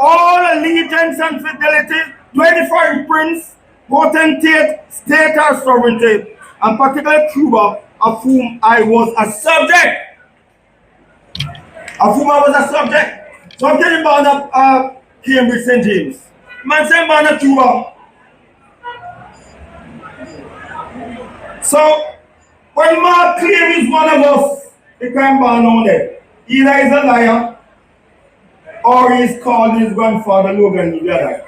all allegiance and fidelity to any foreign prince, potentate, state or sovereignty, and particularly Cuba, of whom I was a subject. Of whom I was a subject. So I'm telling about Cambridge St. James. Man saying about Cuba. So when Mark claims he's one of us, he can't ban on it. Either he's a liar or he's called his grandfather Logan together.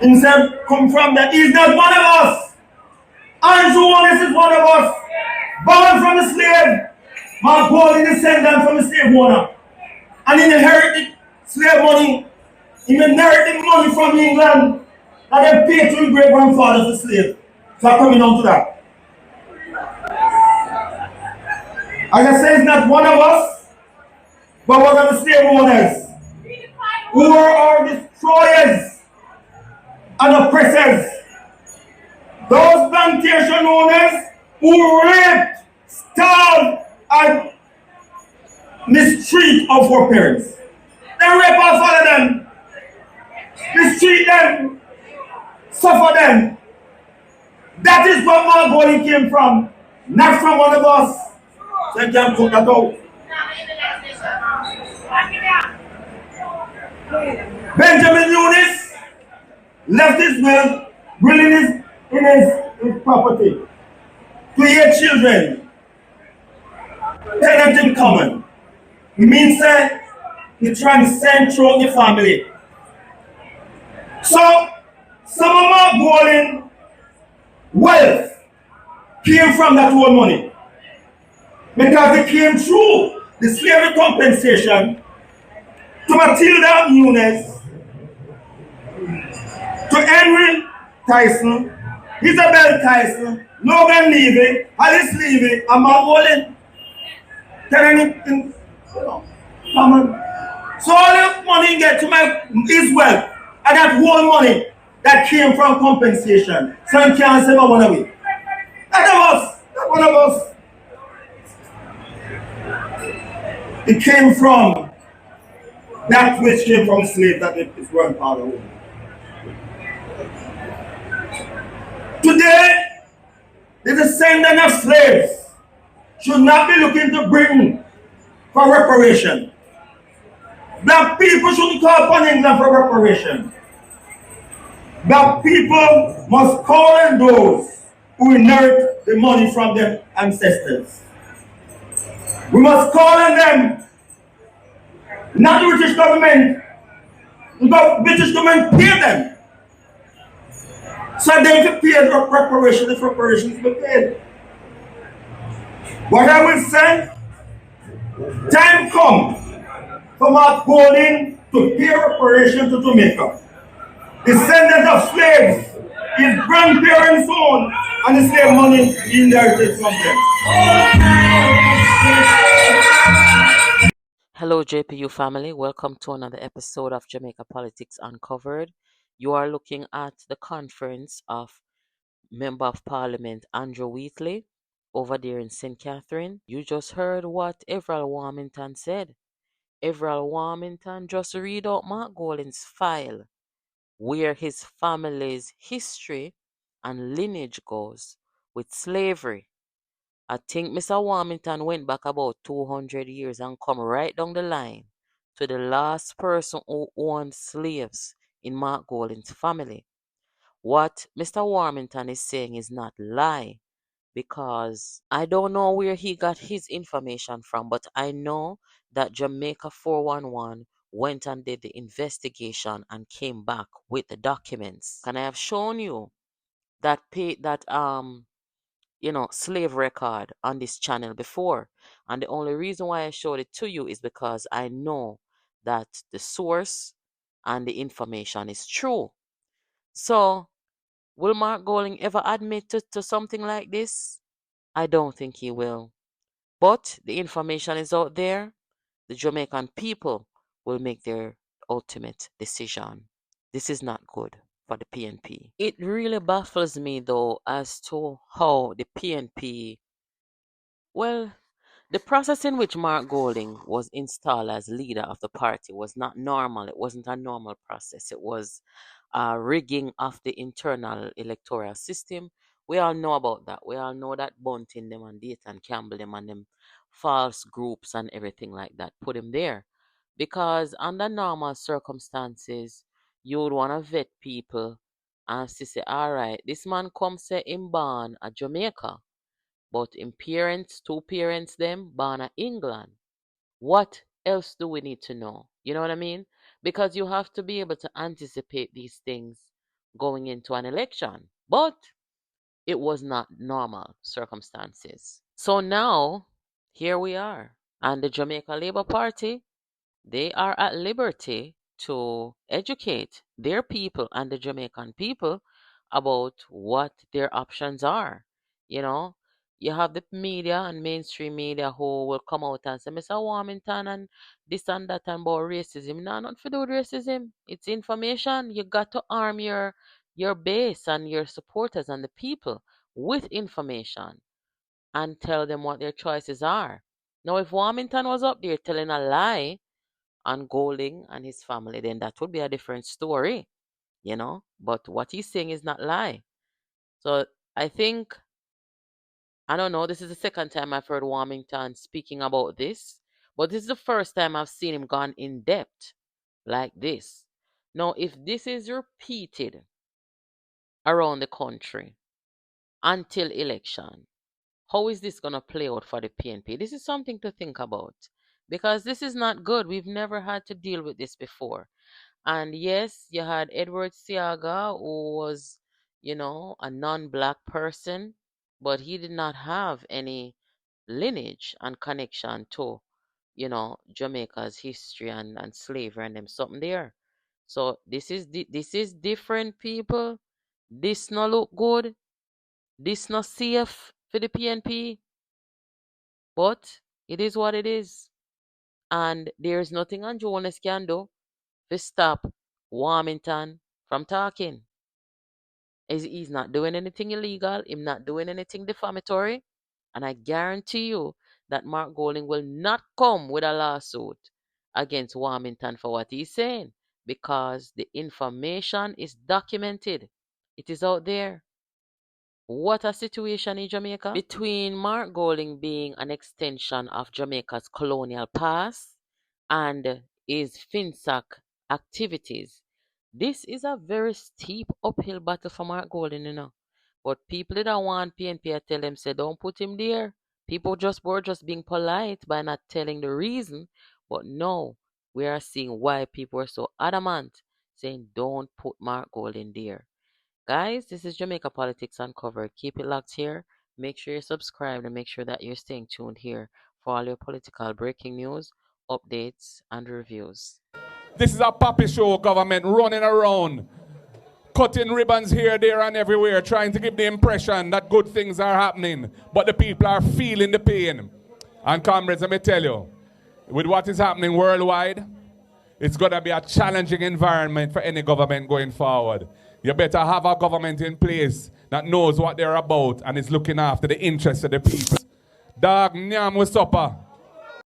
He said, come from that. He's not one of us. Andrew Wallace is one of us. Born from a slave. Mark Bowling descendant from a slave owner. And he inherited slave money. He inherited money from England that they paid to his great grandfather for slave. So I'm coming on to that. As I say, it's not one of us, but we're the slave owners who are our destroyers and oppressors. Those plantation owners who raped, starved, and mistreat our foreparents. They rape our father them, mistreat them, suffer them. That is where Mark Bowling came from, not from one of us. So you can put that out. Benjamin Eunice left his will in his property to 8 children, tenant in common. It means that he transcends through the family. So some of Mark Bowling wealth came from that old money. Because it came through the slavery compensation to Matilda Nunes, to Henry Tyson, Isabel Tyson, Logan Levy, Alice Levy, and Mark Bowling. So all the money get to his wealth, and that whole money that came from compensation. So you can't say one of it. Not one of us. It came from that which came from slaves that his grandfather owned. Today, the descendant of slaves should not be looking to Britain for reparation. Black people shouldn't call upon England for reparation. Black people must call on those who inherit the money from their ancestors. We must call on them, not the British government. The British government pay them. So they can pay the reparations if reparations be paid. What I will say, time come for Mark Bowling to pay reparations to Jamaica. Descendants of slaves, his grandparents owned, and the slave money he inherited from them. Hello, JPU family. Welcome to another episode of Jamaica Politics Uncovered. You are looking at the conference of Member of Parliament Andrew Wheatley over there in St. Catherine. You just heard what Everald Warmington said. Everald Warmington just read out Mark Golding's file, where his family's history and lineage goes with slavery. I think Mr. Warmington went back about 200 years and come right down the line to the last person who owned slaves in Mark Golding's family. What Mr. Warmington is saying is not lie, because I don't know where he got his information from, but I know that Jamaica 411 went and did the investigation and came back with the documents. And I have shown you that slave record on this channel before. And the only reason why I showed it to you is because I know that the source and the information is true. So, will Mark Golding ever admit to something like this? I don't think he will. But the information is out there. The Jamaican people will make their ultimate decision. This is not good for the PNP. It really baffles me though as to how the PNP, well, The process in which Mark Golding was installed as leader of the party was not normal. It wasn't a normal process. It was a rigging of the internal electoral system. We all know about that. We all know that Bunting them and Dayton Campbell them and them false groups and everything like that put him there. Because under normal circumstances, you would want to vet people and say, all right, this man come say him born at Jamaica, but in parents, two parents them born at England. What else do we need to know? You know what I mean? Because you have to be able to anticipate these things going into an election. But it was not normal circumstances. So now, here we are. And the Jamaica Labour Party, they are at liberty to educate their people and the Jamaican people about what their options are. You know, you have the media and mainstream media who will come out and say, Mr. Warmington and this and that and about racism. No, not for do with racism. It's information. You got to arm your base and your supporters and the people with information and tell them what their choices are. Now, if Warmington was up there telling a lie on Golding and his family, then that would be a different story, you know. But what he's saying is not lie. So I think, I don't know, this is the second time I've heard Warmington speaking about this, but this is the first time I've seen him gone in depth like this. Now, if this is repeated around the country until election, how is this going to play out for the PNP? This is something to think about because this is not good. We've never had to deal with this before. And yes, you had Edward Siaga, who was, a non-black person, but he did not have any lineage and connection to, Jamaica's history and slavery and them something there. So this is different, people. This no look good. This no safe for the PNP, but it is what it is. And there's nothing Andrew Jones can do to stop Warmington from talking. He's not doing anything illegal, he's not doing anything defamatory, and I guarantee you that Mark Golding will not come with a lawsuit against Warmington for what he's saying because the information is documented. It is out there. What a situation in Jamaica. Between Mark Golding being an extension of Jamaica's colonial past and his FinSac activities, this is a very steep uphill battle for Mark Golding. But people that don't want PNP, I tell them, say, don't put him there. People were just being polite by not telling the reason. But no, we are seeing why people are so adamant, saying, don't put Mark Golding there. Guys, this is Jamaica Politics Uncovered. Keep it locked here. Make sure you're subscribed and make sure that you're staying tuned here for all your political breaking news, updates, and reviews. This is a puppy show government running around, cutting ribbons here, there, and everywhere, trying to give the impression that good things are happening, but the people are feeling the pain. And comrades, let me tell you, with what is happening worldwide, it's going to be a challenging environment for any government going forward. You better have a government in place that knows what they're about and is looking after the interests of the people. Dog, nyam with supper.